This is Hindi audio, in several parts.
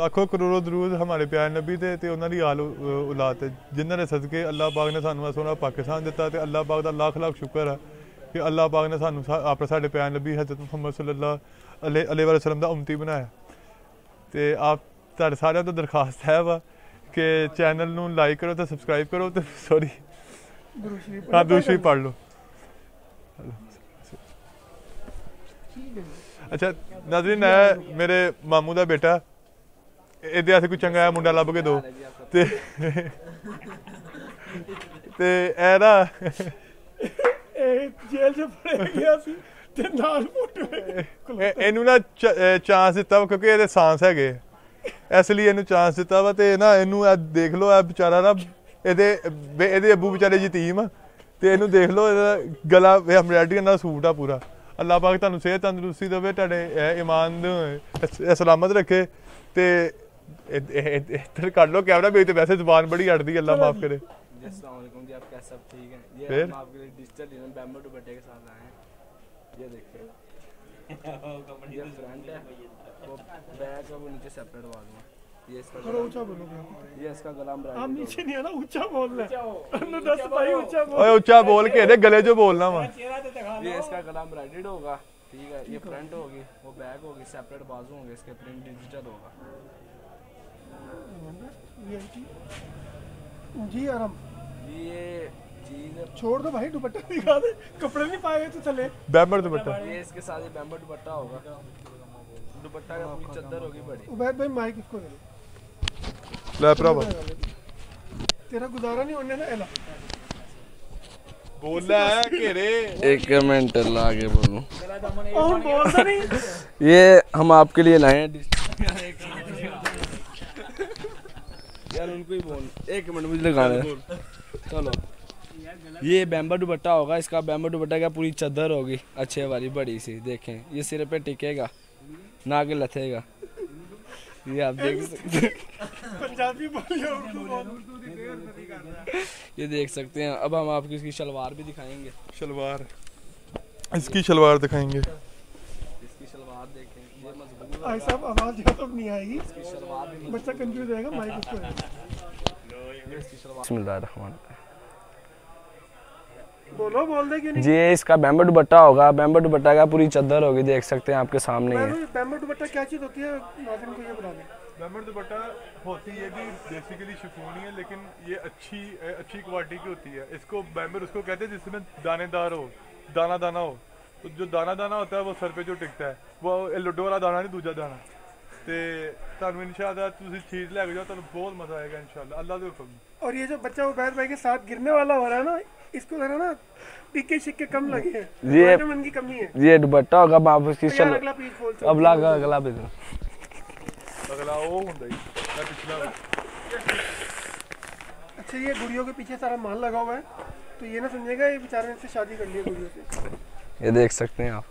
लाखों करोड़ों दरूद हमारे प्यारे नबी दे ते उन्हां दी आल औलाद ते जिन्हां दे सदके अल्लाह पाक ने सानू सोहना पाकिस्तान दिता ते अल्लाह पाक दा लाख लाख शुक्र है कि अल्लाह पाक ने सानू अपने साडे प्यारे नबी हज़रत मुहम्मद सल्लल्लाहु अलैहि वसल्लम दा उम्मती बनाया। ते आप तुहाडे सारिਆਂ ਤੋਂ दरखास्त है वा कि चैनल नू लाइक करो तो सबसक्राइब करो तो सॉरी हाँ दूसरी पढ़ लो। अच्छा नाज़रीन है मेरे मामू का बेटा ਇਹਦੇ ਵਾਸਤੇ ਕੋਈ ਚੰਗਾ ਮੁੰਡਾ ਲੱਭ ਕੇ ਦਿਓ ਤੇ ਇਹ ਨਾ ਇਹ ਜੇਲ੍ਹ 'ਚ ਫੜਿਆ ਗਿਆ ਸੀ ਤੇ ਨਾਲ ਫੋਟੋ ਇਹਨੂੰ ਨਾ ਚਾਂਸ ਦਿੱਤਾ ਕਿਉਂਕਿ ਇਹਦੇ ਸਾਂਸ ਹੈਗੇ ਇਸ ਲਈ ਇਹਨੂੰ ਚਾਂਸ ਦਿੱਤਾ ਵਾ ਤੇ ਨਾ ਇਹਨੂੰ ਦੇਖ ਲਓ ਇਹ ਵਿਚਾਰਾ ਨਾ ਇਹਦੇ ਅੱਬੂ ਵਿਚਾਰੇ ਯਤੀਮ ਆ ਤੇ ਇਹਨੂੰ ਦੇਖ ਲਓ ਇਹਦਾ ਗਲਾ ਐਮਬਰਾਇਡਰੀ ਨਾਲ ਸੂਟ ਆ ਪੂਰਾ। ਅੱਲਾਹ ਪਾਕ ਤੁਹਾਨੂੰ ਸਿਹਤ ਤੰਦਰੁਸਤੀ ਦੇਵੇ ਤੁਹਾਡੇ ਈਮਾਨ ਨੂੰ ਸਲਾਮਤ ਰੱਖੇ ਤੇ इधर कर लो कैमरा मेरी तो वैसे जुबान बड़ी अड़ती है अल्लाह माफ करे। अस्सलाम वालेकुम जी, आप कैसे सब ठीक हैं? ये फिर हम आपके लिए डिजिटल इवेंट बैम्बू दुपट्टे के साथ आए हैं। ये देखिए ये फ्रंट है वो बैक है वो नीचे सेपरेट वाल में ये इसका थोड़ा ऊंचा बोलो ये इसका गला आप नीचे नहीं आना ऊंचा बोलना है 10 भाई ऊंचा बोल ओए ऊंचा बोल के दे गले जो बोलना वा ये इसका गला एम्ब्रॉयडर्ड होगा ठीक है। ये फ्रंट होगी वो बैक होगी सेपरेट बाजू होंगे इसके प्रिंट डिजिटल होगा जी आराम ये चीज छोड़ दो भाई दुपट्टा दिखा दे कपड़े नहीं पाए तो चले बैम्बर दुपट्टा ये इसके साथ ये बैम्बर दुपट्टा होगा दुपट्टा का पूरी चादर होगी बड़ी। उबैद भाई माइक इसको दे दो ले भरावा तेरा गुजारा नहीं होने ना एला बोल है घेरे एक मिनट ला के बोलूं और बोलता नहीं ये हम आपके लिए लाए हैं यार उनको ही बोल एक मिनट मुझे लगाना चलो। ये बैम्बर दुपट्टा होगा इसका बैम्बर दुपट्टा का पूरी चादर होगी अच्छे वाली बड़ी सी देखें ये सिर पे टिकेगा ना के लथेगा ये आप देख सकते पंजाबी बोलिए उर्दू बोल ये देख सकते हैं। अब हम आपको इसकी शलवार भी दिखाएंगे शलवार इसकी शलवार दिखाएंगे इसकी शलवार देखें ये मजबूत भाई साहब आवाज यहाँ तक नहीं आएगी इसकी शलवार भी बच्चा कंफ्यूज रहेगा माइक उसको बिस्मिल्लाहिर्रहमान बोलो बोल दे क्यों नहीं जी इसका बैम्बर दुपट्टा होगा बैम्बर दुपट्टा का पूरी चादर होगी देख सकते हैं आपके सामने ही है। बैम्बर दुपट्टा क्या चीज होती है नाज़रीन को ये बता दें। बैम्बर दुपट्टा होती है भी बेसिकली शिफॉन ही है लेकिन ये अच्छी क्वालिटी की होती है। इसको बैम्बर उसको कहते हैं जिसमें दानेदार हो दाना दाना हो तो जो दाना दाना होता है वो सर पे जो टिकता है वो लड्डू वाला दाना नहीं दूजा दाना ते ਤੁਹਾਨੂੰ इंशाअल्लाह ਤੁਸੀਂ चीज लेके जाओ तो बहुत मजा आएगा इंशाअल्लाह अल्लाह के हुक्म। और ये जो बच्चा उबैद भाई के साथ गिरने वाला हो रहा है ना इसको जरा ना टिक्के शिक्के कम लगे हैं ये विटामिन की कमी है। ये दुपट्टा होगा आप उसकी यार अगला पीस खोल सकते अब लागा अगला भी अगला वो ਹੁੰਦਾ ही मैं पिछला। अच्छा ये गुड़ियों के पीछे सारा माल लगा हुआ है तो ये ना समझेगा ये बेचारे ने इससे शादी कर ली है गुड़ियों से। ये देख सकते हैं आप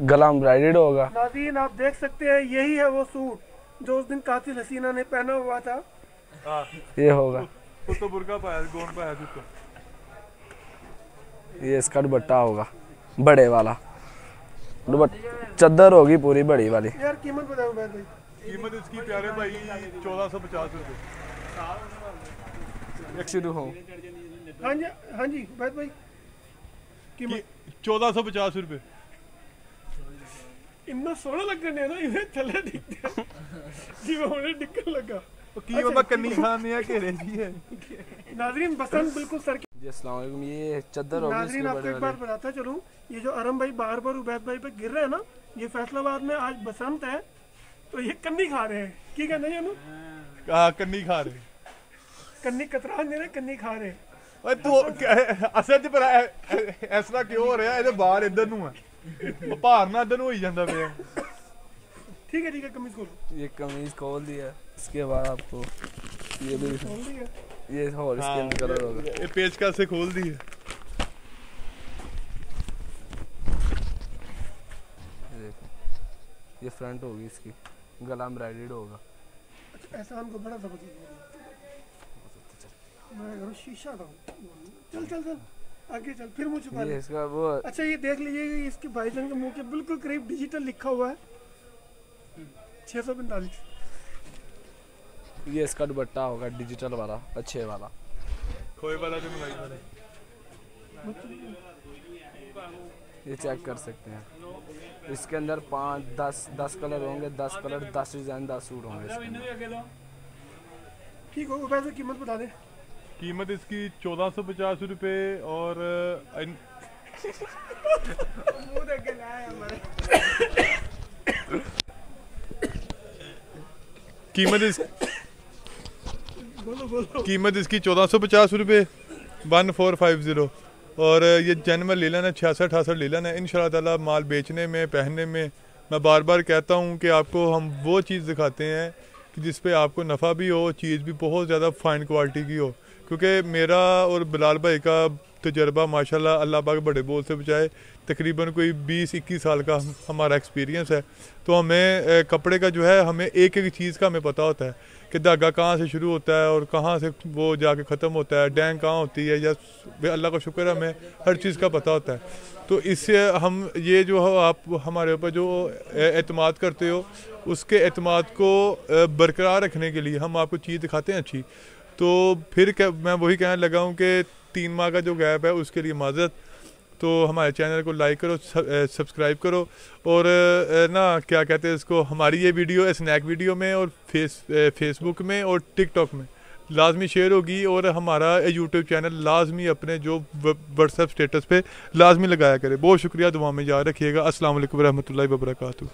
गला एम्ब्रॉयडर्ड होगा। नाज़रीन आप देख सकते हैं यही है वो सूट जो उस दिन कातिल हसीना ने पहना हुआ था। हां ये होगा तो बुर्का पाया गोन पाया तो ये इसका दुपट्टा होगा बड़े वाला दुपट्टा चादर होगी पूरी बड़ी वाली। यार कीमत बताओ उबैद भाई। कीमत इसकी प्यारे भाई 1450 रुपए एक शुरू हो। हाँ जी उबैद भाई कीमत 1450 रुपए इतना सोना लगने ना इन्हें थले दिखते जी वो उन्हें दिक्कत लगा की बाबा कन्नी खान ने घेरे जी है। नाज़रीन बसंत बिल्कुल सर जी अस्सलाम वालेकुम ये चादर होगी नाज़रीन आपको एक बात बताता चलूं ये जो अरम भाई बार बार उबैद भाई पे गिर रहे हैं ना ये फैसलाबाद में आज बसंत है तो ये कन्नी खा रहे हैं की कहना है ना हां कन्नी खा रहे कन्नी कतरा नहीं रहे कन्नी खा रहे ओए तू असल च पर ऐसा क्यों हो रहा है ये बाहर इधर नु है वो भार ना इधर हो ही जांदा पे। ठीक है कमीज खोलो। ये कमीज खोल दिया इसके बाद आपको ये भी खोल दिया ये और स्किन कलर होगा ये पेचकस से खोल दी है। ये फ्रंट होगी इसकी गला एम्ब्रॉयडर्ड होगा। अच्छा ऐसा हमको बड़ा जबरदस्त मैं शीशा था चल आगे चल फिर मुझे ये इसका वो अच्छा ये देख लीजिए इसके भाईजान के मुंह के बिल्कुल करीब डिजिटल लिखा हुआ है 645 ये इसका दुपट्टा होगा डिजिटल वाला, अच्छे वाला, खोए वाला जो मलाई वाला। ये चेक कर सकते हैं। इसके अंदर 5-10 कलर होंगे, 10 कलर, 10 डिज़ाइन, 10 सूट होंगे इसके अंदर। ठीक हो वैसे कीमत बता दे। कीमत इसकी 1450 रुपये और कीमत इसकी 1450 रुपये 1450। और ये जनरल लीलन है, 66-68 लीलन है। इंशाल्लाह ताला माल बेचने में, पहनने में मैं बार बार कहता हूँ कि आपको हम वो चीज़ दिखाते हैं कि जिस पे आपको नफ़ा भी हो, चीज़ भी बहुत ज़्यादा फ़ाइन क्वालिटी की हो। क्योंकि मेरा और बिलाल भाई का तजर्बा माशाल्लाह अल्लाह पाक बड़े बोल से बचाए, तकरीबन कोई 20-21 साल का हमारा एक्सपीरियंस है। तो हमें कपड़े का जो है, हमें एक एक चीज़ का हमें पता होता है कि धागा कहाँ से शुरू होता है और कहाँ से वो जाके ख़त्म होता है, डैंग कहाँ होती है, या अल्लाह का शुक्र है हमें हर चीज़ का पता होता है। तो इससे हम ये जो हो, आप हमारे ऊपर जो एतमाद करते हो, उसके एतमाद को बरकरार रखने के लिए हम आपको चीज़ दिखाते हैं अच्छी। तो फिर मैं वही कहने लगा हूँ कि 3 माह का जो गैप है उसके लिए माज़रत। तो हमारे चैनल को लाइक करो, सब्सक्राइब करो, और ना क्या कहते हैं इसको, हमारी ये वीडियो स्नैक वीडियो में और फेसबुक में और टिकटॉक में लाजमी शेयर होगी। और हमारा यूट्यूब चैनल लाजमी अपने जो व्हाट्सएप स्टेटस पे लाजमी लगाया करे। बहुत शुक्रिया, दुआ में याद रखिएगा। अस्सलाम वालेकुम रहमतुल्लाहि व बरकातहू।